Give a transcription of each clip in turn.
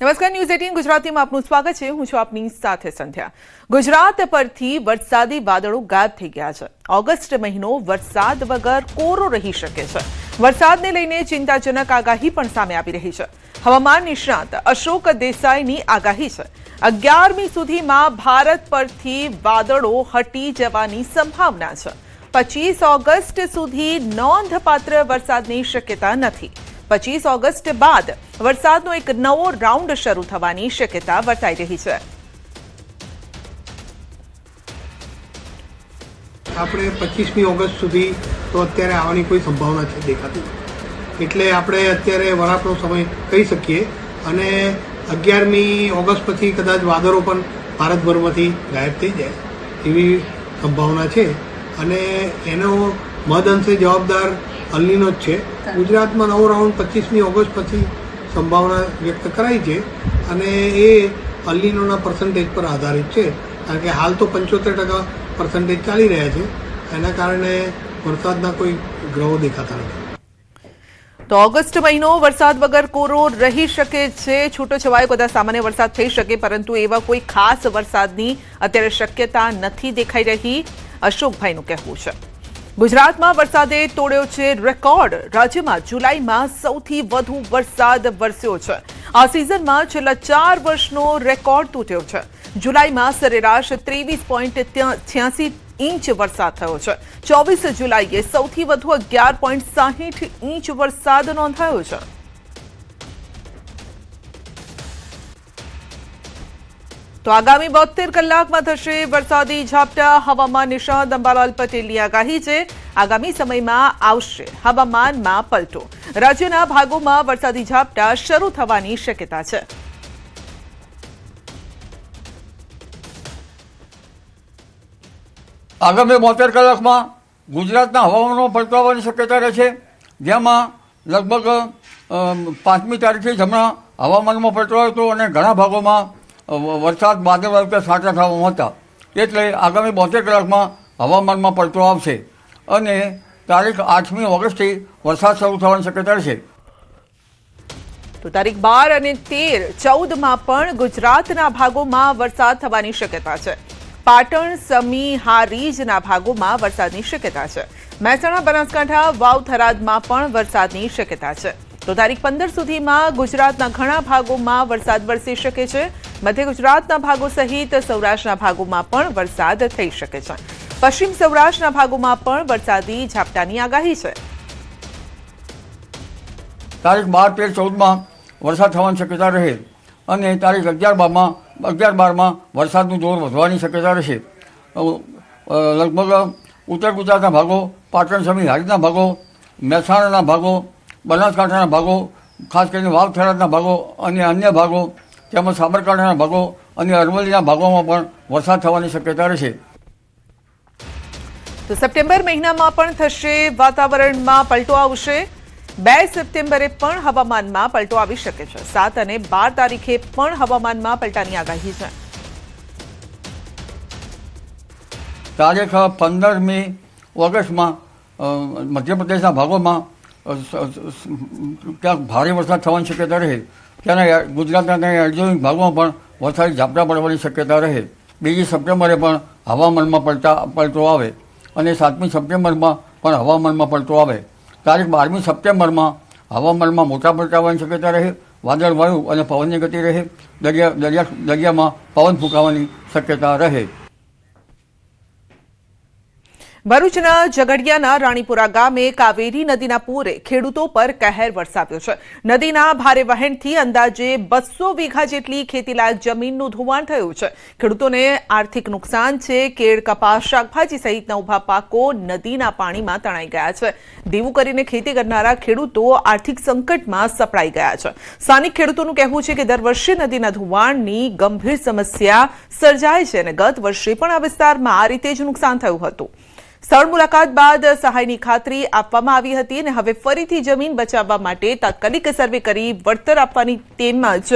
નમસ્કાર, ન્યૂઝ 18 ગુજરાતીમાં આપનું સ્વાગત છે। હું છું આપની સાથે સંધ્યા। ગુજરાત પરથી વરસાદી વાદળો ગાયબ થઈ ગયા છે। ઓગસ્ટ મહિનો વરસાદ વગર કોરો રહી શકે છે। વરસાદને લઈને ચિંતાજનક આગાહી પણ સામે આવી રહી છે। હવામાન નિષ્ણાત અશોક દેસાઈની આગાહી છે 11મી સુધીમાં ભારત પરથી વાદળો હટી જવાની સંભાવના છે। 25 ઓગસ્ટ સુધી નોંધપાત્ર વરસાદની શક્યતા નથી। 25 ઓગસ્ટ બાદ વરસાદનો એક નવો રાઉન્ડ શરૂ થવાની શક્યતા વર્તાઈ રહી છે। આપણે 25મી ઓગસ્ટ સુધી તો અત્યારે આવવાની કોઈ સંભાવના છે દેખાતી, એટલે આપણે અત્યારે વરાપનો સમય કહી શકીએ। અને 11મી ઓગસ્ટ પછી કદાચ વાદળો પણ ભારતભરમાંથી ગાયબ થઈ જાય એવી સંભાવના છે। અને એનો મહદઅંશે જવાબદાર અલનીનો જ છે। ગુજરાતમાં નવો રાઉન્ડ 25મી ઓગસ્ટ પછી સંભાવના વ્યક્ત કરાઈ છે અને એ અલનીનોના પર્સન્ટેજ પર આધારિત છે, કારણ કે હાલ તો 75% પર્સન્ટેજ ચાલી રહ્યા છે, એના કારણે વરસાદના કોઈ ગ્રહો દેખાતા નથી। તો ઓગસ્ટ મહિનો વરસાદ વગર કોરો રહી શકે છે। છૂટોછવાયો કદાચ સામાન્ય વરસાદ થઈ શકે, પરંતુ એવા કોઈ ખાસ વરસાદની અત્યારે શક્યતા નથી દેખાઈ રહી। અશોકભાઈનું કહેવું છે ગુજરાતમાં વરસાદે તોડ્યો છે રેકોર્ડ। રાજ્યમાં જુલાઈમાં સૌથી વધુ વરસાદ વરસ્યો છે। આ સિઝનમાં છેલ્લા 4 વર્ષનો રેકોર્ડ તૂટ્યો છે। જુલાઈમાં સરેરાશ 23.86 ઇંચ વરસાદ થયો છે। 24 જુલાઈએ સૌથી વધુ 11.60 ઇંચ વરસાદ નોંધાયો છે। તો આગામી 72 કલાકમાં થશે વરસાદી ઝાપટા। હવામાન નિષ્ણાત અંબાલાલ પટેલની આગાહી છે આગામી સમયમાં આવશે હવામાનમાં પલટો। રાજ્યના ભાગોમાં વરસાદી ઝાપટા શરૂ થવાની શક્યતા છે। આગામી 72 કલાકમાં ગુજરાતના હવામાનમાં પલટો આવવાની શક્યતા રહેશે, જેમાં લગભગ 5મી તારીખથી જ હમણાં હવામાનમાં પલટો આવ્યો હતો અને ઘણા ભાગોમાં વરસાદ વાદળવાળું કે છાંટા થવામાં હતા, એટલે આગામી 72 કલાકમાં હવામાનમાં પલટો આવશે અને તારીખ 8મી ઓગસ્ટથી વરસાદ શરૂ થવાની શક્યતા રહેશે। તો તારીખ 12 અને 13, 14માં પણ ગુજરાતના ભાગોમાં વરસાદ થવાની શક્યતા છે। પાટણ, સમી, હારીજના ભાગોમાં વરસાદની શક્યતા છે। મહેસાણા, બનાસકાંઠા, વાવ, થરાદમાં પણ વરસાદની શક્યતા છે। તો તારીખ 15 સુધીમાં ગુજરાતના ઘણા ભાગોમાં વરસાદ વરસી શકે છે। મધ્ય ગુજરાતના ભાગો સહિત સૌરાષ્ટ્રના ભાગોમાં પણ વરસાદ થઈ શકે છે। પશ્ચિમ સૌરાષ્ટ્રના ભાગોમાં પણ વરસાદી ઝાપટાની આગાહી છે। તારીખ 12, 13, 14માં વરસાદ થવાની શક્યતા રહે અને તારીખ 11-12માં વરસાદનું જોર વધવાની શક્યતા રહેશે। લગભગ ઉત્તર ગુજરાતના ભાગો, પાટણ, સમી, હારીજના ભાગો, મહેસાણાના ભાગો, બનાસકાંઠાના ભાગો, ખાસ કરીને વાવ, થરાદના ભાગો અને અન્ય ભાગો, તેમજ સાબરકાંઠાના ભાગો અને અરવલ્લીના ભાગોમાં પણ વરસાદ થવાની શક્યતા રહેશે। તો સપ્ટેમ્બર મહિનામાં પણ થશે વાતાવરણમાં પલટો આવશે। 2 સપ્ટેમ્બરે પણ હવામાનમાં પલટો આવી શકે છે। 7 અને 12 તારીખે પણ હવામાનમાં પલટાની આગાહી છે। તારીખ 15મી ઓગસ્ટમાં મધ્યપ્રદેશના ભાગોમાં ક્યાંક ભારે વરસાદ થવાની શક્યતા રહે, ત્યાંના ગુજરાતના અડધો ભાગોમાં પણ વરસાદી ઝાપટા પડવાની શક્યતા રહે। 2 સપ્ટેમ્બરે પણ હવામાનમાં પલટો આવે અને 7મી સપ્ટેમ્બરમાં પણ હવામાનમાં પલટો આવે। તારીખ 12મી સપ્ટેમ્બરમાં હવામાનમાં મોટા પલટા આવવાની શક્યતા રહે। વાદળવાયુ અને પવનની ગતિ રહે। દરિયામાં પવન ફૂંકાવાની શક્યતા રહે। ભરૂચના ઝઘડિયાના રાણીપુરા ગામે કાવેરી નદીના પૂરે ખેડૂતો પર કહેર વરસાવ્યો છે। નદીના ભારે વહેણથી અંદાજે 200 વીઘા જેટલી ખેતીલાયક જમીનનું ધોવાણ થયું છે। ખેડૂતોને આર્થિક નુકસાન છે। કેળ, કપાસ, શાકભાજી સહિતના ઉભા પાકો નદીના પાણીમાં તણાઈ ગયા છે। દેવું કરીને ખેતી કરનારા ખેડૂતો આર્થિક સંકટમાં સપડાઈ ગયા છે। સ્થાનિક ખેડૂતોનું કહેવું છે કે દર વર્ષે નદીના ધોવાણની ગંભીર સમસ્યા સર્જાય છે અને ગત વર્ષે પણ આ વિસ્તારમાં આ રીતે જ નુકસાન થયું હતું। સ્થળ મુલાકાત બાદ સહાયની ખાતરી આપવામાં આવી હતી અને હવે ફરીથી જમીન બચાવવા માટે તાત્કાલિક સર્વે કરી વળતર આપવાની તેમજ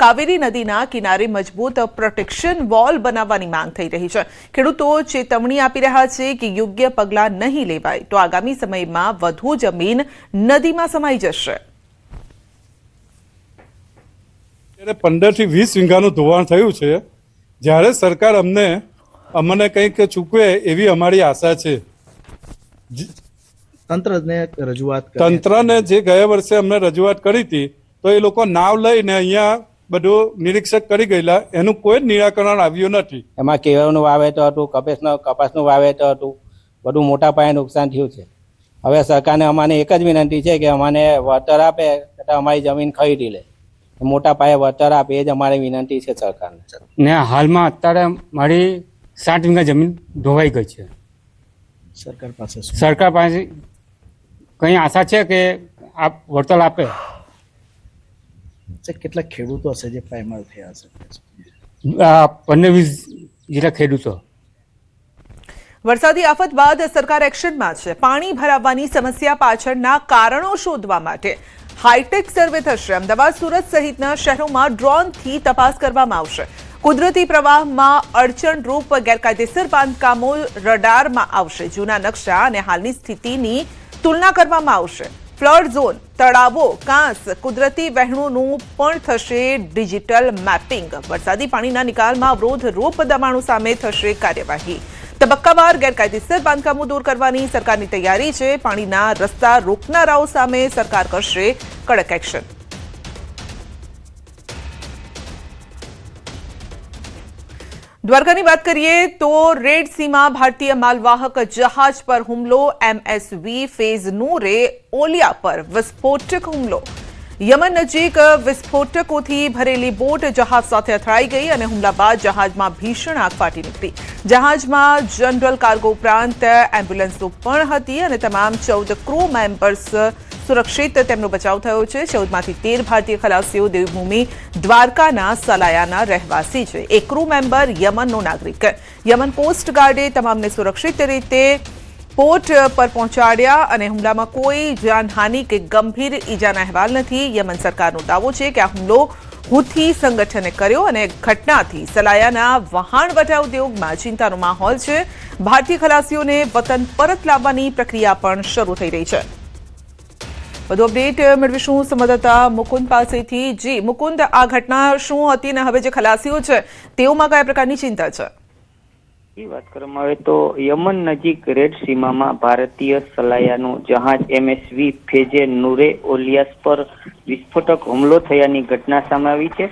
કાવેરી નદીના કિનારે મજબૂત પ્રોટેક્શન વોલ બનાવવાની માંગ થઈ રહી છે। ખેડૂતો ચેતવણી આપી રહ્યા છે કે યોગ્ય પગલાં નહીં લેવાય તો આગામી સમયમાં વધુ જમીન નદીમાં સમાઈ જશે। 15 થી 20 વીઘાનું ધોવાણ થયું છે. જ્યારે સરકાર અમને કંઈક ચૂકવે એવી અમારી આશા છે. તંત્રને જે ગયા વર્ષે અમને રજૂઆત કરી હતી તો એ લોકો નાવ લઈને અહીંયા બધું નિરીક્ષક કરી ગયેલા, એનું કોઈ જ નિરાકરણ આવ્યું નથી. એમાં કેળનું વાવેતર હતું, કપાસનું વાવેતર હતું, બધું મોટા પાયે નુકસાન થયું છે. હવે સરકારને અમારે એક જ વિનંતી છે કે અમને વળતર આપે તથા અમારી જમીન ખરીદી લે, મોટા પાયે વળતર આપે, એ જ અમારી વિનંતી છે સરકારને. ને હાલમાં અત્યારે મારી 60 વીઘા જમીન ધોવાઈ ગઈ છે. સરકાર પાસે કઈ આશા છે કે આપ વળતર આપે? કેટલાક ખેડૂતો હશે જે પાયમાલ થયા હશે? 15-20 જેટલા ખેડૂતો. વરસાદી આફત બાદ સરકાર એક્શનમાં છે. પાણી ભરાવાની સમસ્યા પાછળના કારણો શોધવા માટે હાઈટેક સર્વે થશે. અમદાવાદ, સુરત સહિતના શહેરોમાં ડ્રોનથી તપાસ કરવામાં આવશે. કુદરતી પ્રવાહમાં અડચણરૂપ ગેરકાયદેસર બાંધકામો રડારમાં આવશે. જૂના નકશા અને હાલની સ્થિતિની તુલના કરવામાં આવશે. ફ્લડ ઝોન, તળાવો, કાંસ, કુદરતી વહેણોનું પણ થશે ડિજિટલ મેપિંગ. વરસાદી પાણીના નિકાલમાં અવરોધરૂપ દબાણો સામે થશે કાર્યવાહી. તબક્કાવાર ગેરકાયદેસર બાંધકામો દૂર કરવાની સરકારની તૈયારી છે. પાણીના રસ્તા રોકનારાઓ સામે સરકાર કરશે કડક એક્શન. દ્વારકાની વાત કરીએ તો રેડ સીમાં ભારતીય માલવાહક જહાજ પર હુમલો. MSV ફેઝ નૂરે ઓલિયા પર વિસ્ફોટક હુમલો. યમન નજીક વિસ્ફોટકોથી ભરેલી બોટ જહાજ સાથે અથડાઈ ગઈ અને હુમલા બાદ જહાજમાં ભીષણ આગ ફાટી નીકળી. જહાજમાં જનરલ કાર્ગો ઉપરાંત એમ્બ્યુલન્સો પણ હતી અને તમામ 14 ક્રૂ મેમ્બર્સ સુરક્ષિત તેમનો બચાવ થયો છે. 14માંથી 13 ભારતીય ખલાસીઓ દેવભૂમિ દ્વારકાના સલાયાના રહેવાસી છે. એક ક્રૂ મેમ્બર યમનનો નાગરિક. યમન કોસ્ટ ગાર્ડે તમામને સુરક્ષિત રીતે પોર્ટ પર પહોંચાડ્યા અને હુમલામાં કોઈ જાનહાનિ કે ગંભીર ઈજાના અહેવાલ નથી. યમન સરકારનો દાવો છે કે આ હુમલો હુથી સંગઠને કર્યો અને ઘટનાથી સલાયાના વહાણવટા ઉદ્યોગમાં ચિંતાનો માહોલ છે. ભારતીય ખલાસીઓને વતન પરત લાવવાની પ્રક્રિયા પણ શરૂ થઈ રહી છે. વધુ અપડેટ મેળવીશું સંવાદદાતા મુકુંદ પાસેથી. જી મુકુંદ, આ ઘટના શું હતી અને હવે જે ખલાસીઓ છે તેઓમાં કયા પ્રકારની ચિંતા છે? વાત કરવામાં આવે તો યમન નજીક રેડ સીમામાં ભારતીય સલાયાનું જહાજ MSV ફેજે નૂરે ઓલિયાસ પર વિસ્ફોટક હુમલો થયાની ઘટના સામે આવી છે.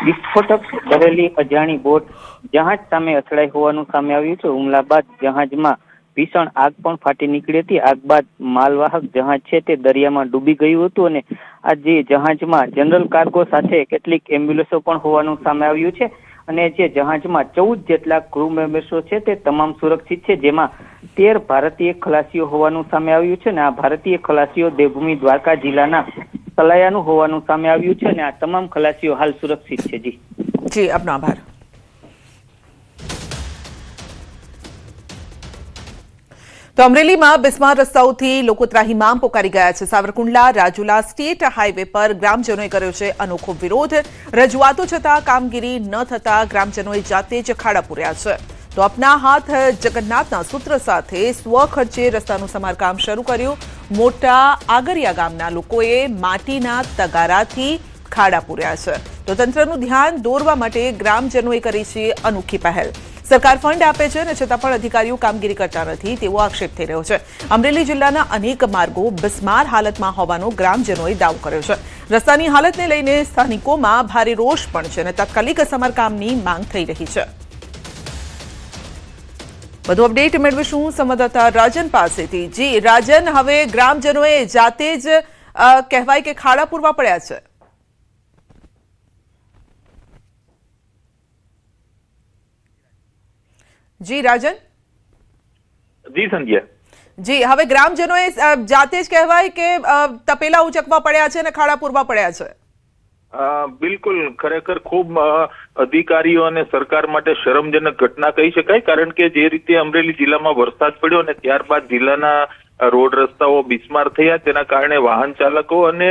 વિસ્ફોટક ભરેલી અજાણી બોટ જહાજ સામે અથડાઈ હોવાનું સામે આવ્યું છે. હુમલા બાદ જહાજમાં ભીષણ આગ પણ ફાટી નીકળી હતી. આગ બાદ માલવાહક જહાજ છે તે દરિયામાં ડૂબી ગયું હતું અને આ જે જહાજમાં જનરલ કાર્ગો સાથે કેટલીક એમ્બ્યુલન્સો પણ હોવાનું સામે આવ્યું છે અને જે જહાજમાં 14 જેટલા ક્રૂ મેમ્બર્સો છે તે તમામ સુરક્ષિત છે, જેમાં 13 ભારતીય ખલાસીઓ હોવાનું સામે આવ્યું છે અને આ ભારતીય ખલાસીઓ દેવભૂમિ દ્વારકા જિલ્લાના સલાયાનું હોવાનું સામે આવ્યું છે અને આ તમામ ખલાસીઓ હાલ સુરક્ષિત છે. જી આપનો આભાર. તો અમરેલીમાં બિસ્માર રસ્તાઓથી લોકો ત્રાહિમામ પોકારી ગયા છે. સાવરકુંડલા રાજુલા સ્ટેટ હાઈવે પર ગ્રામજનોએ કર્યો છે અનોખો વિરોધ. રજૂઆતો છતાં કામગીરી ન થતા ગ્રામજનોએ જાતે જ ખાડા પૂર્યા છે. તો અપના હાથ જગન્નાથના સૂત્ર સાથે સ્વખર્ચે રસ્તાનું સમારકામ શરૂ કર્યું. મોટા આગરિયા ગામના લોકોએ માટીના તગારાથી ખાડા પૂર્યા છે. તો તંત્રનું ધ્યાન દોરવા માટે ગ્રામજનોએ કરી છે અનોખી પહેલ. સરકાર ફંડ આપે છે અને છતાં પણ અધિકારીઓ કામગીરી કરતા નથી તેવો આક્ષેપ થઈ રહ્યો છે. અમરેલી જિલ્લાના અનેક માર્ગો બિસ્માર હાલતમાં હોવાનો ગ્રામજનોએ દાવો કર્યો છે. રસ્તાની હાલતને લઈને સ્થાનિકોમાં ભારે રોષ પણ છે અને તાત્કાલિક સમારકામની માંગ થઈ રહી છે. વધુ અપડેટ મેળવીશું સંવાદદાતા રાજન પાસેથી. જી રાજન, હવે ગ્રામજનોએ જાતે જ કહેવાય કે ખાડા પૂરવા પડ્યા છે. જી રાજન. જી સંધ્યા. જી, હવે ગ્રામજનોએ જાતે જ કહેવાય કે તપેલા ઉચકવા પડ્યા છે અને ખાડા પૂરવા પડ્યા છે. બિલકુલ, ખરેખર ખૂબ અધિકારીઓ અને સરકાર માટે શરમજનક ઘટના કહી શકાય, કારણ કે જે રીતે અમરેલી જિલ્લામાં વરસાદ પડ્યો અને ત્યારબાદ જિલ્લાના રોડ રસ્તાઓ બિસ્માર થયા, તેના કારણે વાહન ચાલકો અને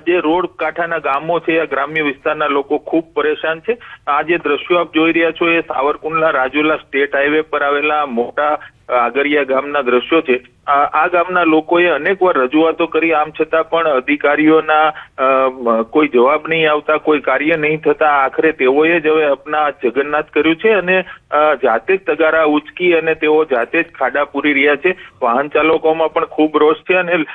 જે રોડ કાંઠાના ગામો છે, આ ગ્રામ્ય વિસ્તારના લોકો ખૂબ પરેશાન છે. આ જે દ્રશ્યો આપ જોઈ રહ્યા છો એ સાવરકુંડલા રાજુલા સ્ટેટ હાઈવે પર આવેલા મોટા આગરિયા ગામના દ્રશ્યો છે. આ ગામના લોકોએ અનેકવાર રજૂઆતો કરી, આમ છતાં પણ અધિકારીઓના કોઈ જવાબ નહીં આવતા, કોઈ કાર્ય નહીં થતા આખરે તેઓએ જ હવે અપના જગન્નાથ કર્યું છે અને જાતે જ તગારા ઉચકી અને તેઓ જાતે જ ખાડા પૂરી રહ્યા છે. વાહન ચાલકોમાં પણ ખૂબ રોષ છે અને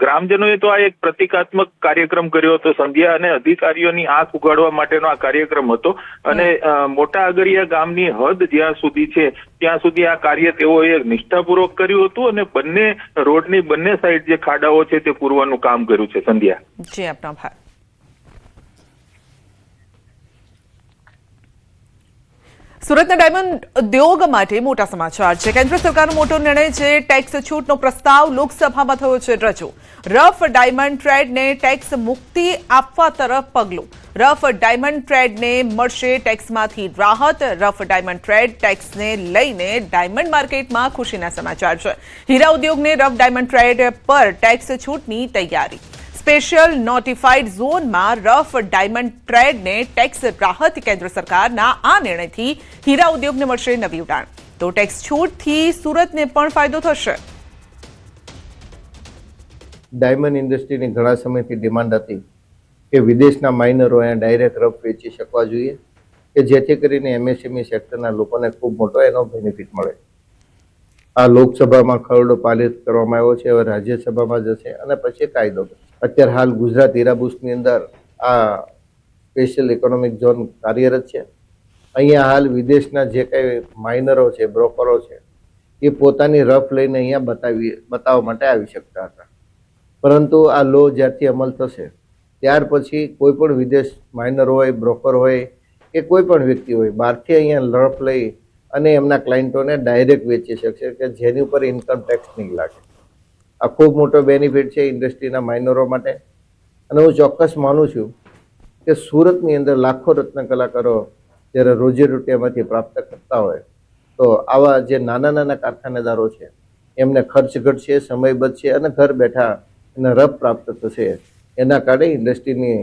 ગ્રામજનોએ તો આ એક પ્રતિકાત્મક કાર્યક્રમ કર્યો હતો સંધ્યા, અને અધિકારીઓની આંખ ઉગાડવા માટેનો આ કાર્યક્રમ હતો. અને મોટા આગરિયા ગામની હદ જ્યાં સુધી છે ત્યાં સુધી આ કાર્ય તેઓએ નિષ્ઠાપૂર્વક કર્યું હતું અને બંને રોડની બંને સાઈડ જે ખાડાઓ છે તે પૂરવાનું કામ કર્યું છે. સંધ્યા. જી, આપનો આભાર. સુરતના ડાયમંડ ઉદ્યોગ માટે મોટા સમાચાર છે. કેન્દ્ર સરકારનો મોટો નિર્ણય છે. ટેક્સ છૂટનો પ્રસ્તાવ લોકસભામાં થયો છે રજૂ. રફ ડાયમંડ ટ્રેડને ટેક્સ મુક્તિ આપવા તરફ પગલું. રફ ડાયમંડ ટ્રેડને મળશે ટેક્સમાંથી રાહત. રફ ડાયમંડ ટ્રેડ ટેક્સને લઈને ડાયમંડ માર્કેટમાં ખુશીના સમાચાર છે. હીરા ઉદ્યોગને રફ ડાયમંડ ટ્રેડ પર ટેક્સ છૂટની તૈયારી. સ્પેશિયલ નોટિફાઈડ ઝોનમાં રફ ડાયમંડ ટ્રેડને ટેક્સ રાહત. કેન્દ્ર સરકારના આ નિર્ણયથી હીરા ઉદ્યોગને મળશે નવી ઉડાણ. તો ટેક્સ છૂટથી સુરતને પણ ફાયદો થશે. ડાયમંડ ઇન્ડસ્ટ્રીની ઘણા સમયથી ડિમાન્ડ હતી કે વિદેશના માઇનરો અહીંયા ડાયરેક્ટ રફ વેચી શકવા જોઈએ, કે જેથી કરીને એમએસએમઈ સેક્ટરના લોકોને ખૂબ મોટો એનો બેનિફિટ મળે. આ લોકસભામાં ખરડો પારિત કરવામાં આવ્યો છે, હવે રાજ્યસભામાં જશે અને પછી કાયદો. અત્યારે હાલ ગુજરાત હીરાબુસની અંદર આ સ્પેશિયલ ઇકોનોમિક ઝોન કાર્યરત છે. અહીંયા હાલ વિદેશના જે કંઈ માઇનરો છે, બ્રોકરો છે, એ પોતાની રફ લઈને અહીંયા બતાવવા માટે આવી શકતા હતા. પરંતુ આ લો જ્યારથી અમલ થશે ત્યાર પછી કોઈ પણ વિદેશ માઇનર હોય, બ્રોકર હોય કે કોઈ પણ વ્યક્તિ હોય, બહારથી અહીંયા રફ લઈ અને એમના ક્લાયન્ટોને ડાયરેક્ટ વેચી શકશે, કે જેની ઉપર ઇન્કમ ટેક્સ નહીં લાગે. આ ખૂબ મોટો બેનિફિટ છે ઇન્ડસ્ટ્રીના માઇનરો માટે. અને હું ચોક્કસ માનું છું કે સુરતની અંદર લાખો રત્ન કલાકારો જ્યારે રોજીરોટી એમાંથી પ્રાપ્ત કરતા હોય તો આવા જે નાના નાના કારખાનેદારો છે એમને ખર્ચ ઘટશે, સમય બચશે અને ઘર બેઠા એને રફ પ્રાપ્ત થશે. એના કારણે ઇન્ડસ્ટ્રીની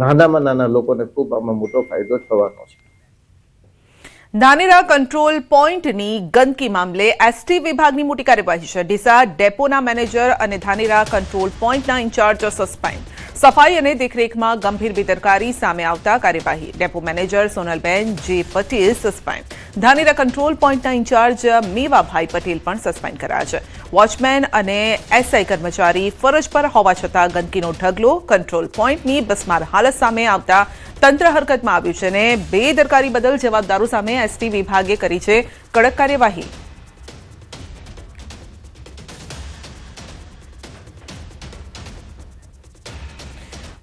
નાનામાં નાના લોકોને ખૂબ આમાં મોટો ફાયદો થવાનો છે. ધાનેરા કંટ્રોલ પોઈન્ટની ગંદકી મામલે એસટી વિભાગની મોટી કાર્યવાહી છે. ડીસા ડેપોના મેનેજર અને ધાનેરા કંટ્રોલ પોઈન્ટના ઇન્ચાર્જ સસ્પેન્ડ. સફાઈ અને દેખરેખમાં ગંભીર બેદરકારી સામે આવતા કાર્યવાહી. Depot manager Sonalben J Patel suspend. Dhanera control પોઈન્ટના ઇન્ચાર્જ મેવાભાઈ પટેલ પણ સસ્પેન્ડ કરાયા છે. વોચમેન અને એસઆઈ કર્મચારી ફરજ પર હોવા છતાં ગંદકીનો ઢગલો. કંટ્રોલ પોઈન્ટની બસમાર હાલત સામે આવતા તંત્ર હરકતમાં આવ્યું છે અને બેદરકારી બદલ જવાબદારો સામે એસટી વિભાગે કરી છે કડક કાર્યવાહી.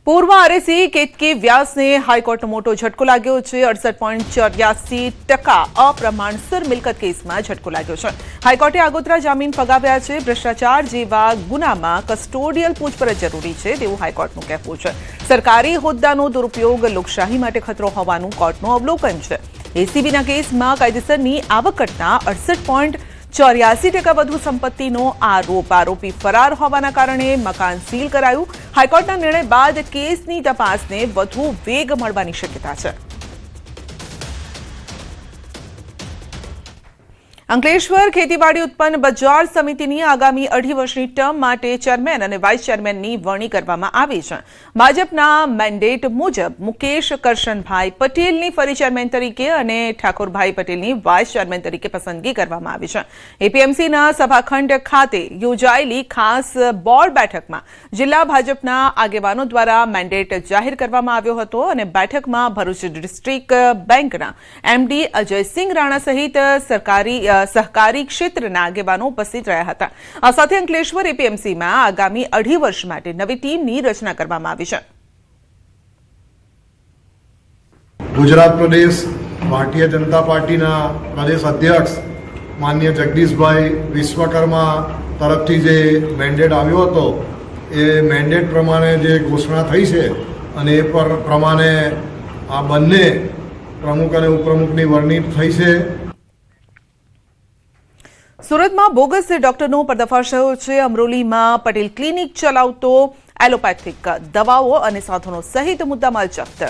પૂર્વ આરએસી કેતકી વ્યાસને હાઈકોર્ટનો મોટો ઝટકો લાગ્યો છે. 68.84% અપ્રમાણસર મિલકત કેસમાં ઝટકો લાગ્યો છે. હાઈકોર્ટે આગોતરા જામીન ફગાવ્યા છે. ભ્રષ્ટાચાર જેવા ગુનામાં કસ્ટોડિયલ પૂછપરછ જરૂરી છે તેવું હાઈકોર્ટનું કહેવું છે. સરકારી હોદ્દાનો દુરુપયોગ લોકશાહી માટે ખતરો હોવાનું કોર્ટનું અવલોકન છે. એસીબીના કેસમાં કાયદેસરની આવક કરતા 68.84% વધુ સંપત્તિનો આરોપ. આરોપી ફરાર હોવાના કારણે મકાન સીલ કરાયું. હાઈકોર્ટના નિર્ણય બાદ કેસની તપાસને વધુ વેગ મળવાની શક્યતા છે. અંકલેશ્વર ખેતીવાડી ઉત્પન્ન બજાર સમિતિની આગામી 2.5 વર્ષની ટર્મ માટે ચેરમેન અને વાઇસ ચેરમેનની વરણી કરવામાં આવી છે. ભાજપના મેન્ડેટ મુજબ મુકેશ કરશનભાઈ પટેલની ફરી ચેરમેન તરીકે અને ઠાકોરભાઈ પટેલની વાઇસ ચેરમેન તરીકે પસંદગી કરવામાં આવી છે. એપીએમસીના સભાખંડ ખાતે યોજાયેલી ખાસ બોર્ડ બેઠકમાં જિલ્લા ભાજપના આગેવાનો દ્વારા મેન્ડેટ જાહેર કરવામાં આવ્યો હતો અને બેઠકમાં ભરૂચ ડિસ્ટ્રિક્ટ બેંકના એમડી અજયસિંહ રાણા સહિત સહકારી ક્ષેત્રના આગેવાનો ઉપસ્થિત રહ્યા હતા. આ સાથે અંકલેશ્વર એપીએમસીમાં આગામી 2.5 વર્ષ માટે નવી ટીમની રચના કરવામાં આવી છે. ગુજરાત પ્રદેશ ભારતીય જનતા પાર્ટીના પ્રદેશ અધ્યક્ષ માનનીય જગદીશભાઈ વિશ્વકર્મા તરફથી જે મેન્ડેટ આવ્યો હતો એ મેન્ડેટ પ્રમાણે જે ઘોષણા થઈ છે અને એ પ્રમાણે આ બંને પ્રમુખ અને ઉપપ્રમુખની વરણી થઈ છે. સુરતમાં બોગસ ડોક્ટરનો પર્દાફાશ થયો છે. અમરોલીમાં પટેલ ક્લિનિક ચલાવતો એલોપેથિક દવાઓ અને સાધનો સહિત મુદ્દામાલ જપ્ત.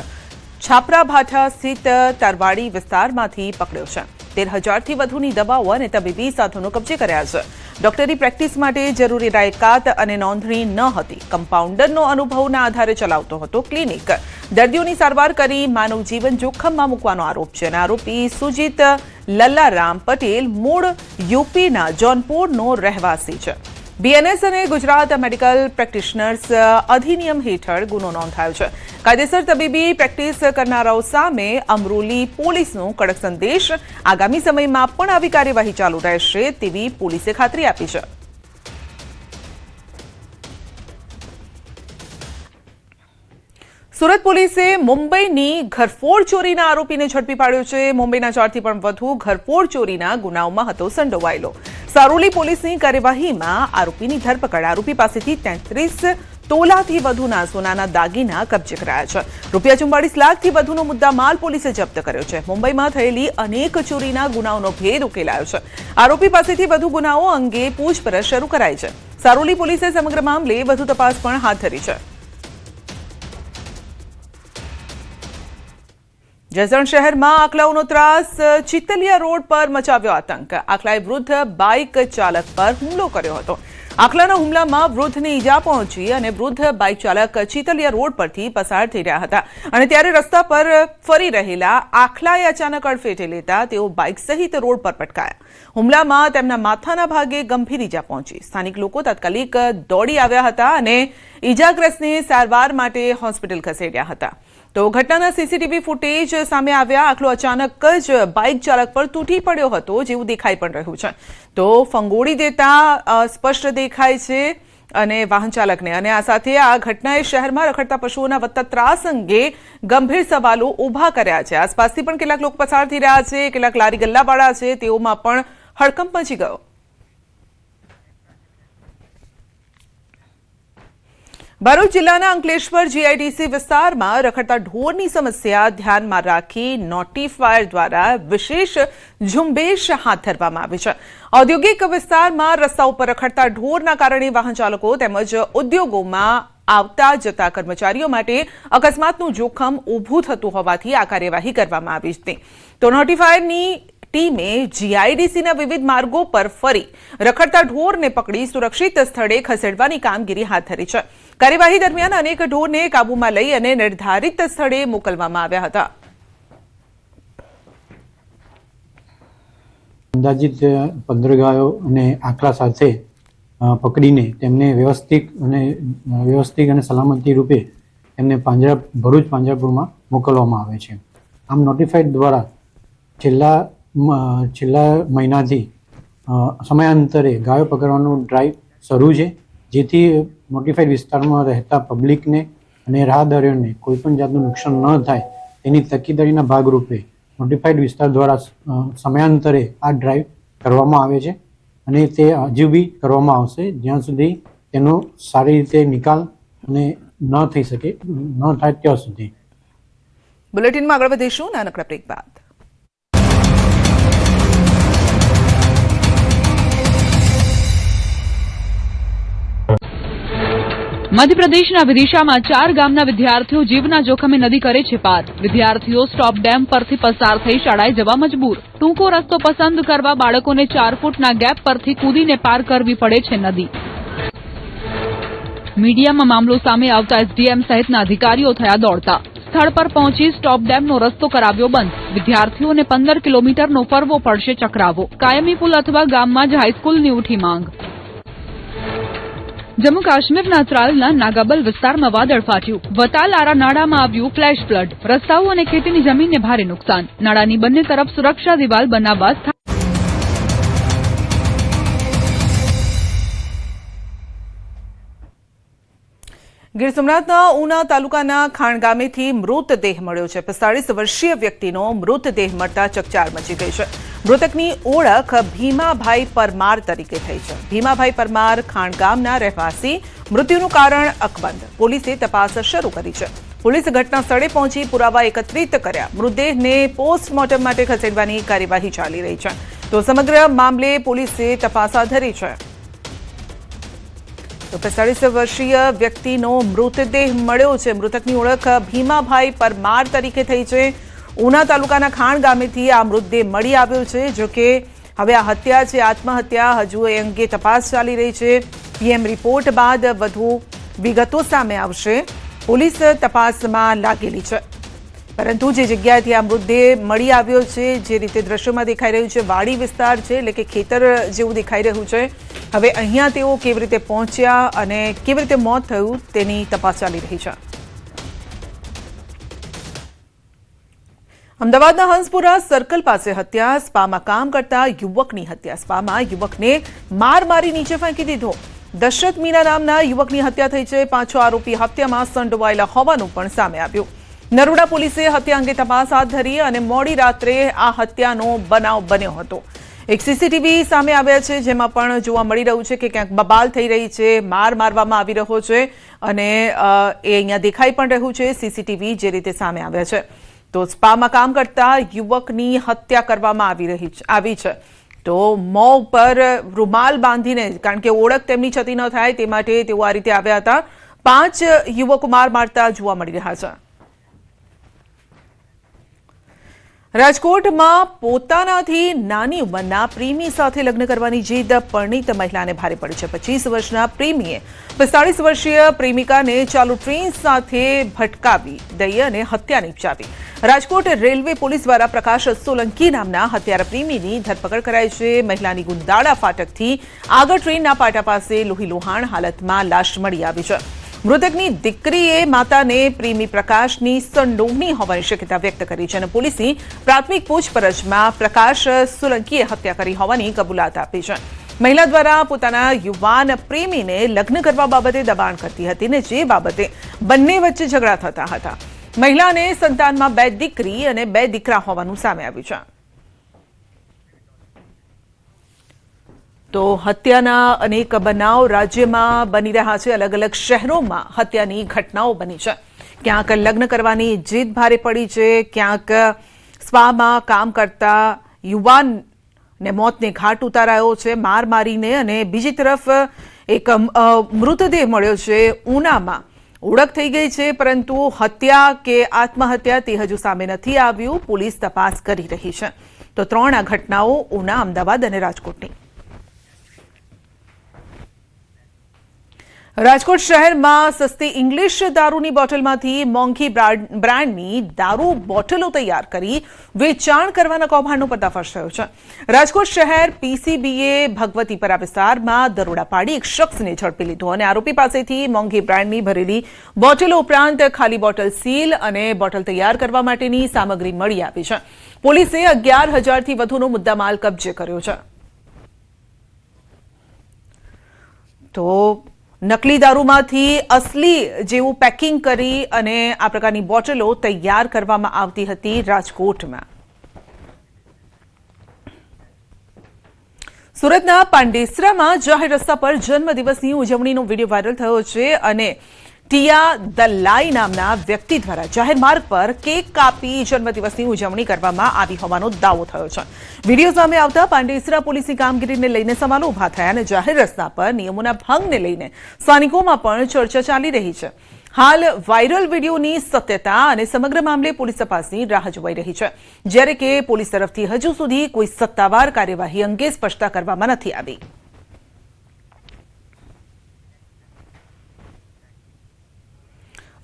છાપરા ભાઠા સ્થિત તરવાડી વિસ્તારમાંથી પકડ્યો છે. 72,000થી વધુની દવાઓ અને તબીબી સાધનો કબજે કર્યા છે. ડોક્ટરી પ્રેક્ટિસ માટે જરૂરી લાયકાત અને નોંધણી ન હતી. કમ્પાઉન્ડરનો અનુભવના આધારે ચલાવતો હતો ક્લિનિક. દર્દીઓની સારવાર કરી માનવ જીવન જોખમમાં મૂકવાનો આરોપ છે અને આરોપી સુજીત લલ્લારામ પટેલ મૂળ યુપીના જોનપુરનો રહેવાસી છે. બીએનએસ અને ગુજરાત મેડિકલ પ્રેક્ટિશનર્સ અધિનિયમ હેઠળ ગુનો નોંધાયો છે. કાયદેસર તબીબી પ્રેક્ટિસ કરનારાઓ સામે અમરોલી પોલીસનો કડક સંદેશ. આગામી સમયમાં પણ આવી કાર્યવાહી ચાલુ રહેશે તેવી પોલીસે ખાતરી આપી છે. સુરત પોલીસે મુંબઈની ઘરફોડ ચોરીના આરોપીને ઝડપી પાડ્યો છે. મુંબઈના 4થી પણ વધુ ઘરફોડ ચોરીના ગુનાઓમાં હતો સંડોવાયેલો. સારોલી પોલીસની કાર્યવાહીમાં આરોપીની ધરપકડ. આરોપી પાસેથી 33 તોલાથી વધુના સોનાના દાગીના કબજે કરાયા છે. ₹44 લાખથી વધુનો મુદ્દામાલ પોલીસે જપ્ત કર્યો છે. મુંબઈમાં થયેલી અનેક ચોરીના ગુનાઓનો ભેદ ઉકેલાયો છે. આરોપી પાસેથી વધુ ગુનાઓ અંગે પૂછપરછ શરૂ કરાઈ છે. સારોલી પોલીસે સમગ્ર મામલે વધુ તપાસ પણ હાથ ધરી છે. જસદણ શહેરમાં આખલાઓનો ત્રાસ. ચિતલિયા રોડ પર મચાવ્યો આતંક. આખલાએ વૃદ્ધ બાઇક ચાલક પર હુમલો કર્યો હતો. આખલાના હુમલામાં વૃદ્ધને ઈજા પહોંચી અને વૃદ્ધ બાઇક ચાલક ચિતલિયા રોડ પરથી પસાર થઈ રહ્યા હતા અને ત્યારે રસ્તા પર ફરી રહેલા આખલાએ અચાનક અડફેટે લેતા તેઓ બાઇક સહિત રોડ પર પટકાયા. હુમલામાં તેમના માથાના ભાગે ગંભીર ઈજા પહોંચી. સ્થાનિક લોકો તાત્કાલિક દોડી આવ્યા હતા અને ઈજાગ્રસ્તને સારવાર માટે હોસ્પિટલ ખસેડ્યા હતા. તો ઘટનાના સીસીટીવી ફૂટેજ સામે આવ્યા. આખલો અચાનક જ બાઇક ચાલક પર તૂટી પડ્યો હતો જેવું દેખાઈ પણ રહ્યું છે. તો ફંગોળી દેતા સ્પષ્ટ દેખાય છે અને વાહન ચાલકને. અને આ સાથે આ ઘટનાએ શહેરમાં રખડતા પશુઓના વધતા ત્રાસ અંગે ગંભીર સવાલો ઉભા કર્યા છે. આસપાસથી પણ કેટલાક લોકો પસાર થઈ રહ્યા છે. કેટલાક લારી ગલ્લાવાળા છે તેઓમાં પણ હડકંપ મચી ગયો. ભરૂચ જિલ્લાના અંકલેશ્વર જીઆઈડીસી વિસ્તારમાં રખડતા ઢોરની સમસ્યા ધ્યાનમાં રાખી નોટિફાયર દ્વારા વિશેષ ઝુંબેશ હાથ ધરવામાં આવી છે. ઔદ્યોગિક વિસ્તારમાં રસ્તા ઉપર રખડતા ઢોરના કારણે વાહન ચાલકો તેમજ ઉદ્યોગોમાં આવતા જતા કર્મચારીઓ માટે અકસ્માતનું જોખમ ઊભું થતું હોવાથી આ કાર્યવાહી કરવામાં આવી હતી. તો નોટિફાયરની ટીમે જીઆઈડીસીના વિવિધ માર્ગો પર ફરી રખડતા ઢોરને પકડી સુરક્ષિત સ્થળે ખસેડવાની કામગીરી હાથ ધરી છે. કાર્યવાહી દરમિયાન અનેક ઢોરને કાબૂમાં લઈ અને નિર્ધારિત સ્થળે મોકલવામાં આવ્યા હતા. અંદાજિત 15 ગાયો અને આખલા સાથે પકડીને તેમને વ્યવસ્થિત અને સલામતી રૂપે તેમને ભરૂચ પાંજરાપોળમાં મોકલવામાં આવે છે. આમ નોટિફાઈડ દ્વારા છેલ્લા મહિનાથી સમયાંતરે ગાયો પકડવાનું ડ્રાઈવ શરૂ છે, જેથી નોટિફાઈડ વિસ્તારમાં રહેતા પબ્લિકને અને રાહદારીઓને કોઈપણ જાતનું નુકસાન ન થાય તેની તકેદારીના ભાગરૂપે નોટિફાઈડ વિસ્તાર દ્વારા સમયાંતરે આ ડ્રાઈવ કરવામાં આવે છે અને તે હજુ બી કરવામાં આવશે જ્યાં સુધી તેનો સારી રીતે નિકાલ અને ન થાય ત્યાં સુધી. બુલેટિનમાં આગળ વધીશું નાનકડા બ્રેક બાદ. મધ્યપ્રદેશના વિદિશામાં 4 ગામના વિદ્યાર્થીઓ જીવના જોખમે નદી કરે છે પાર. વિદ્યાર્થીઓ સ્ટોપ ડેમ પરથી પસાર થઈ શાળાએ જવા મજબૂર. ટૂંકો રસ્તો પસંદ કરવા બાળકોને 4 ફૂટના ગેપ પરથી કૂદીને પાર કરવી પડે છે નદી. મીડિયામાં મામલો સામે આવતા એસડીએમ સહિતના અધિકારીઓ થયા દોડતા. સ્થળ પર પહોંચી સ્ટોપ ડેમનો રસ્તો કરાવ્યો બંધ. વિદ્યાર્થીઓને 15 કિલોમીટરનો ફરવો પડશે ચક્રાવો. કાયમી પુલ અથવા ગામમાં જ હાઈસ્કૂલની ઉઠી માંગ. જમ્મુ કાશ્મીરના ત્રાલના નાગાબલ વિસ્તારમાં વાદળ ફાટ્યું. વતાલારા નાળામાં આવ્યું ફ્લેશ ફ્લડ. રસ્તાઓ અને ખેતીની જમીનને ભારે નુકસાન. નાળાની બંને તરફ સુરક્ષા દિવાલ બનાવવા. ગીર સોમનાથના ઉના તાલુકાના ખાણ ગામેથી મૃતદેહ મળ્યો છે. 45 વર્ષીય વ્યક્તિનો મૃતદેહ મળતા ચકચાર મચી ગઈ છે. મૃતકની ઓળખ ભીમાભાઈ પરમાર તરીકે થઈ છે. ભીમાભાઈ પરમાર ખાણ ગામના રહેવાસી. મૃત્યુનું કારણ અકબંધ. પોલીસે તપાસ શરૂ કરી છે. પોલીસે ઘટના સ્થળે પહોંચી પુરાવા એકત્રિત કર્યા. મૃતદેહને પોસ્ટમોર્ટમ માટે ખસેડવાની કાર્યવાહી ચાલી રહી છે. તો સમગ્ર મામલે પોલીસે તપાસ હાથ ધરી છે. તો 45 વર્ષીય વ્યક્તિનો મૃતદેહ મળ્યો છે. મૃતકની ઓળખ ભીમાભાઈ પરમાર તરીકે થઈ છે. ઉના તાલુકાના ખાણ ગામેથી આ મૃતદેહ મળી આવ્યો છે. જોકે હવે આ હત્યા છે આત્મહત્યા હજુ એ અંગે તપાસ ચાલી રહી છે. પીએમ રિપોર્ટ બાદ વધુ વિગતો સામે આવશે. પોલીસ તપાસમાં લાગેલી છે. પરંતુ જે જગ્યાએથી આ મૃતદેહ મળી આવ્યો છે, જે રીતે દ્રશ્યોમાં દેખાઈ રહ્યું છે, વાડી વિસ્તાર છે, એટલે કે ખેતર જેવું દેખાઈ રહ્યું છે. હવે અહીંયા તેઓ કેવી રીતે પહોંચ્યા અને કેવી રીતે મોત થયું તેની તપાસ ચાલી રહી છે. અમદાવાદના હંસપુરા સર્કલ પાસે હત્યા. સ્પામાં કામ કરતા યુવકની હત્યા. સ્પામાં યુવકને માર મારી નીચે ફેંકી દીધો. દશરથ મીના નામના યુવકની હત્યા થઈ છે. 5 આરોપી હત્યામાં સંડોવાયેલા હોવાનું પણ સામે આવ્યું. નરોડા પોલીસે હત્યા અંગે તપાસ હાથ ધરી અને મોડી રાત્રે આ હત્યાનો બનાવ બન્યો હતો. એક સીસીટીવી સામે આવ્યા છે, જેમાં પણ જોવા મળી રહ્યું છે કે ક્યાંક બબાલ થઈ રહી છે, માર મારવામાં આવી રહ્યો છે અને એ અહીંયા દેખાઈ પણ રહ્યું છે સીસીટીવી જે રીતે સામે આવ્યા છે. તો સ્પામાં કામ કરતા યુવકની હત્યા કરવામાં આવી છે. તો મોં પર રૂમાલ બાંધીને, કારણ કે ઓળખ તેમની છતી ન થાય તે માટે તેઓ આ રીતે આવ્યા હતા. 5 યુવકો માર મારતા જોવા મળી રહ્યા છે. રાજકોટમાં પોતાનાથી નાની ઉંમરના પ્રેમી સાથે લગ્ન કરવાની જીદ પરિણીત મહિલાને ભારે પડી છે. 25 વર્ષના પ્રેમીએ 45 વર્ષીય પ્રેમિકાને ચાલુ ટ્રેન સાથે ભટકાવી દઈ અને હત્યા નિપજાવી. રાજકોટ રેલવે પોલીસ દ્વારા પ્રકાશ સોલંકી નામના હત્યારા પ્રેમીની ધરપકડ કરાઈ છે. મહિલાની ગુંદાળા ફાટકથી આગળ ટ્રેનના પાટા પાસે લોહીલુહાણ હાલતમાં લાશ મળી આવી છે. મૃતકની દીકરીએ માતાને પ્રેમી પ્રકાશની સંડોવણી હોવાની શક્યતા વ્યક્ત કરી છે અને પોલીસની પ્રાથમિક પૂછપરછમાં પ્રકાશ સોલંકીએ હત્યા કરી હોવાની કબૂલાત આપી છે. મહિલા દ્વારા પોતાના યુવાન પ્રેમીને લગ્ન કરવા બાબતે દબાણ કરતી હતી ને જે બાબતે બંને વચ્ચે ઝઘડા થતા હતા. મહિલાને સંતાનમાં 2 દીકરી અને 2 દીકરા હોવાનું સામે આવ્યું છે. તો હત્યાના અનેક બનાવ રાજ્યમાં બની રહ્યા છે. અલગ અલગ શહેરોમાં હત્યાની ઘટનાઓ બની છે. ક્યાંક લગ્ન કરવાની જીદ ભારે પડી છે, ક્યાંક સ્પામાં કામ કરતા યુવાનને મોતને ઘાટ ઉતારાયો છે માર મારીને, અને બીજી તરફ એક મૃતદેહ મળ્યો છે ઉનામાં. ઓળખ થઈ ગઈ છે, પરંતુ હત્યા કે આત્મહત્યા તે હજુ સામે નથી આવ્યું. પોલીસ તપાસ કરી રહી છે. તો 3 આ ઘટનાઓ ઉના, અમદાવાદ અને રાજકોટની. રાજકોટ શહેરમાં સસ્તી ઇંગ્લિશ દારૂની બોટલમાંથી મોંઘી બ્રાન્ડની દારૂ બોટલો તૈયાર કરી વેચાણ કરવાના કૌભાંડનો પર્દાફાશ થયો છે. રાજકોટ શહેર પીસીબીએ ભગવતીપરા વિસ્તારમાં દરોડા પાડી એક શખ્સને ઝડપી લીધો અને આરોપી પાસેથી મોંઘી બ્રાન્ડની ભરેલી બોટલો ઉપરાંત ખાલી બોટલ સીલ અને બોટલ તૈયાર કરવા માટેની સામગ્રી મળી આવી છે. પોલીસે 11,000થી વધુનો મુદ્દામાલ કબજે કર્યો છે. તો નકલી દારૂમાંથી અસલી જેવું પેકિંગ કરી અને આ પ્રકારની બોટલો તૈયાર કરવામાં આવતી હતી રાજકોટમાં. સુરતના પાંડેસરામાં જાહેર રસ્તા પર જન્મદિવસની ઉજવણીનો વિડીયો વાયરલ થયો છે અને ટિયા દલાઈ નામના વ્યક્તિ દ્વારા જાહેર માર્ગ પર કેક કાપી જન્મદિવસની ઉજવણી કરવામાં આવી હોવાનો દાવો થયો છે. વિડીયો સામે આવતા પાંડેસરા પોલીસની કામગીરીને લઈને સવાલો ઉભા થયા અને જાહેર રસ્તા પર નિયમોના ભંગને લઈને સ્થાનિકોમાં પણ ચર્ચા ચાલી રહી છે. હાલ વાયરલ વિડીયોની સત્યતા અને સમગ્ર મામલે પોલીસ તપાસની રાહ જોવાઈ રહી છે, જ્યારે કે પોલીસ તરફથી હજુ સુધી કોઈ સત્તાવાર કાર્યવાહી અંગે સ્પષ્ટતા કરવામાં નથી આવી.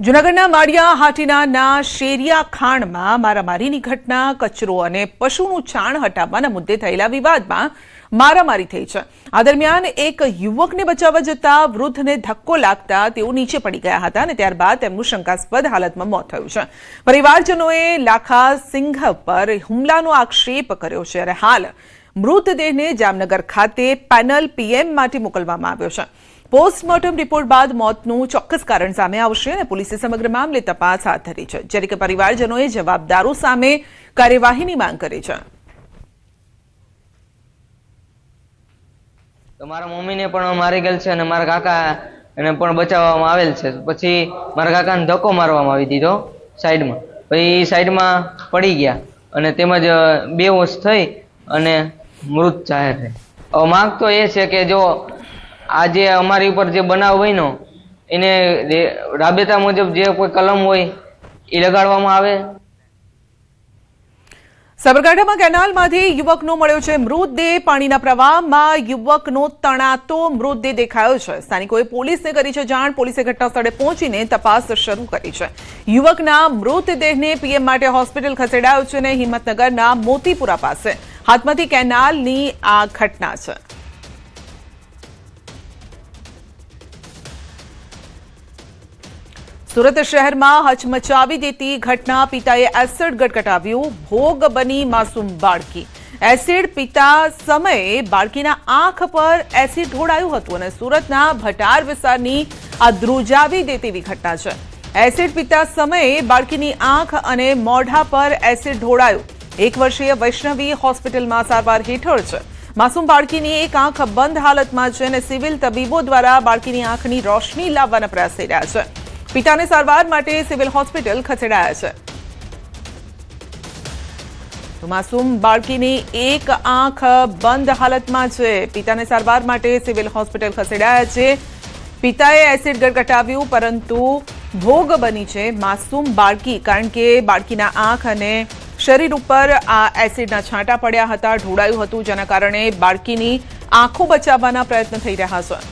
જૂનાગઢના માળિયા હાટીના શેરિયા ખાણમાં મારામારીની ઘટના. કચરો અને પશુનું છાણ હટાવવાના મુદ્દે થયેલા વિવાદમાં મારામારી થઈ છે. આ દરમિયાન એક યુવકને બચાવવા જતા વૃદ્ધને ધક્કો લાગતા તેઓ નીચે પડી ગયા હતા અને ત્યારબાદ તેમનું શંકાસ્પદ હાલતમાં મોત થયું છે. પરિવારજનોએ લાખા સિંઘ પર હુમલાનો આક્ષેપ કર્યો છે અને હાલ મૃતદેહને જામનગર ખાતે પેનલ પીએમ માટે મોકલવામાં આવ્યો છે. પોસ્ટમોર્ટમ રિપોર્ટ બાદ મોતનું ચોક્કસ કારણ સામે આવશે અને પોલીસે સમગ્ર મામલે તપાસ હાથ ધરી છે, જ્યારે કે પરિવારજનોએ જવાબદારો સામે કાર્યવાહીની માંગ કરી છે. તો મારા મમ્મીને પણ મારી ગયેલ છે અને મારા કાકા એને પણ બચાવવામાં આવેલ છે. પછી મારા કાકાને ધક્કો મારવામાં આવી દીધો સાઈડમાં, પછી સાઈડમાં પડી ગયા અને તેમજ બેહોશ થઈ અને મૃત જાહેર છે. હવે માંગ તો એ છે કે જો આજે અમારી ઉપર જે બનાવ બન્યો એને રાબેતા મુજબ જે કોઈ કલમ હોય એ લગાડવામાં આવે સાબરકાંઠામાં કેનાલમાંથી યુવકનો મળ્યો છે મૃતદેહ. પાણીના પ્રવાહમાં યુવકનો તણાતો મૃતદેહ દેખાયો છે. સ્થાનિકોએ પોલીસને કરી છે જાણ. પોલીસે ઘટના સ્થળે પહોંચીને તપાસ શરૂ કરી છે. યુવકના મૃતદેહને પીએમ માટે હોસ્પિટલ ખસેડાયો છે અને હિંમતનગરના મોતીપુરા પાસે હાથમતી કેનાલની આ ઘટના છે. સુરત શહેરમાં હચમચાવી દેતી ઘટના. પિતાએ એસિડ ગટગટાવ્યું, ભોગ બની માસૂમ બાળકી. એસિડ પીતા સમયે બાળકીના આંખ પર એસિડ ઢોળાયું હતું અને સુરતના ભટાર વિસ્તારની આ ધ્રુજાવી દેતી ઘટના છે. એસિડ પીતા સમયે બાળકીની આંખ અને મોઢા પર એસિડ ઢોળાયું. 1 વર્ષીય વૈષ્ણવી હોસ્પિટલમાં સારવાર હેઠળ છે. માસૂમ બાળકીની એક આંખ બંધ હાલતમાં છે અને સિવિલ તબીબો દ્વારા બાળકીની આંખની રોશની લાવવાના પ્રયાસ થઈ રહ્યા છે. પિતાને સારવાર માટે સિવિલ હોસ્પિટલ ખસેડાયા છે. તો માસૂમ બાળકીની એક આંખ બંધ હાલતમાં છે. પિતાને સારવાર માટે સિવિલ હોસ્પિટલ ખસેડાયા છે. પિતાએ એસિડ ગટગટાવ્યું પરંતુ ભોગ બની છે માસૂમ બાળકી, કારણ કે બાળકીના આંખ અને શરીર ઉપર આ એસિડના છાંટા પડ્યા હતા, ઢોળાયું હતું, જેના કારણે બાળકીની આંખો બચાવવાના પ્રયત્ન થઈ રહ્યા છે.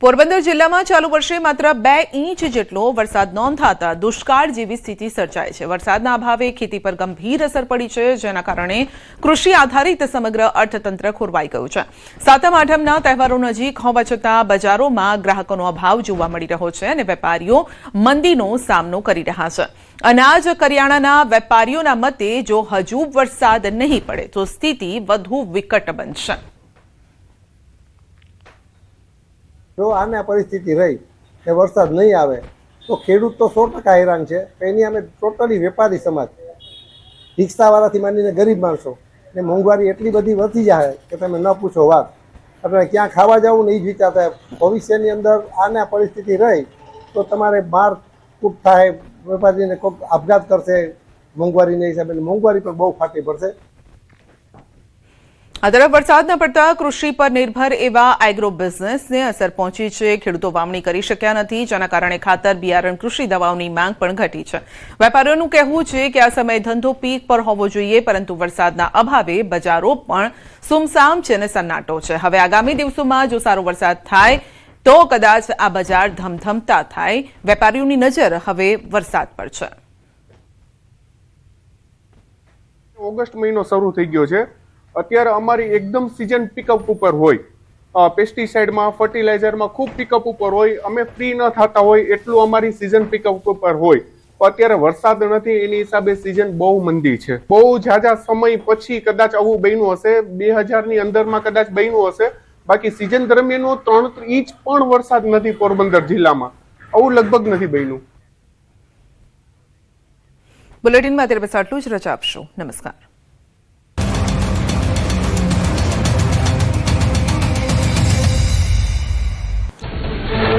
પોરબંદર જિલ્લામાં ચાલુ વર્ષે માત્ર 2 ઇંચ જેટલો વરસાદ નોંધાતા દુષ્કાળ જેવી સ્થિતિ સર્જાઈ છે. વરસાદના અભાવે ખેતી પર ગંભીર અસર પડી છે, જેના કારણે કૃષિ આધારિત સમગ્ર અર્થતંત્ર ખોરવાઈ ગયું છે. સાતમ આઠમના તહેવારો નજીક હોવા છતાં બજારોમાં ગ્રાહકોનો અભાવ જોવા મળી રહ્યો છે અને વેપારીઓ મંદીનો સામનો કરી રહ્યા છે. અનાજ કરિયાણાના વેપારીઓના મતે જો હજુ વરસાદ નહીં પડે તો સ્થિતિ વધુ વિકટ બનશે. જો આને પરિસ્થિતિ રહી કે વરસાદ નહીં આવે તો ખેડૂત તો 100% હેરાન છે. એની અમે ટોટલી વેપારી સમાજ, રિક્ષાવાળાથી માંડીને ગરીબ માણસો ને મોંઘવારી એટલી બધી વધી જાય કે તમે ન પૂછો વાત. આપણે ક્યાં ખાવા જવું ને એ જ વિચાર થાય. ભવિષ્યની અંદર આને પરિસ્થિતિ રહી તો તમારે માર કૂટ થાય, વેપારીને કોઈક આપઘાત કરશે મોંઘવારીના હિસાબે. મોંઘવારી પર બહુ ફાટી પડશે. આ તરફ વરસાદ ન પડતા કૃષિ પર નિર્ભર એવા એગ્રો બિઝનેસને અસર પહોંચી છે. ખેડૂતો વાવણી કરી શક્યા નથી, જેના કારણે ખાતર, બિયારણ, કૃષિ દવાઓની માંગ પણ ઘટી છે. વેપારીઓનું કહેવું છે કે આ સમયે ધંધો પીક પર હોવો જોઈએ, પરંતુ વરસાદના અભાવે બજારો પણ સુમસામ છે અને સન્નાટો છે. હવે આગામી દિવસોમાં જો સારો વરસાદ થાય તો કદાચ આ બજાર ધમધમતા થાય. વેપારીઓની નજર હવે વરસાદ પર છે. ઓગસ્ટ મહિનો શરૂ થઈ ગયો છે. અત્યારે અમારી એકદમ સિઝન પિકઅપ ઉપર હોય. પેસ્ટિસાઇડમાં, ફર્ટિલાઇઝરમાં ખૂબ પિકઅપ ઉપર હોય. અમે ફ્રી ન થતા હોય એટલું અમારી સિઝન પિકઅપ ઉપર હોય. અત્યારે વરસાદ નથી, એની હિસાબે સિઝન બહુ મંદી છે. બહુ ઝાઝા સમય પછી કદાચ આવું બન્યું હશે. 2000ની અંદરમાં કદાચ બન્યું હશે. બાકી સિઝન દરમિયાન 3 ઇંચ પણ વરસાદ નથી પોરબંદર જિલ્લામાં. આવું લગભગ નથી બન્યું. બુલેટિનમાં અત્યારે બસ આટલું જ. રજા આપશો. નમસ્કાર.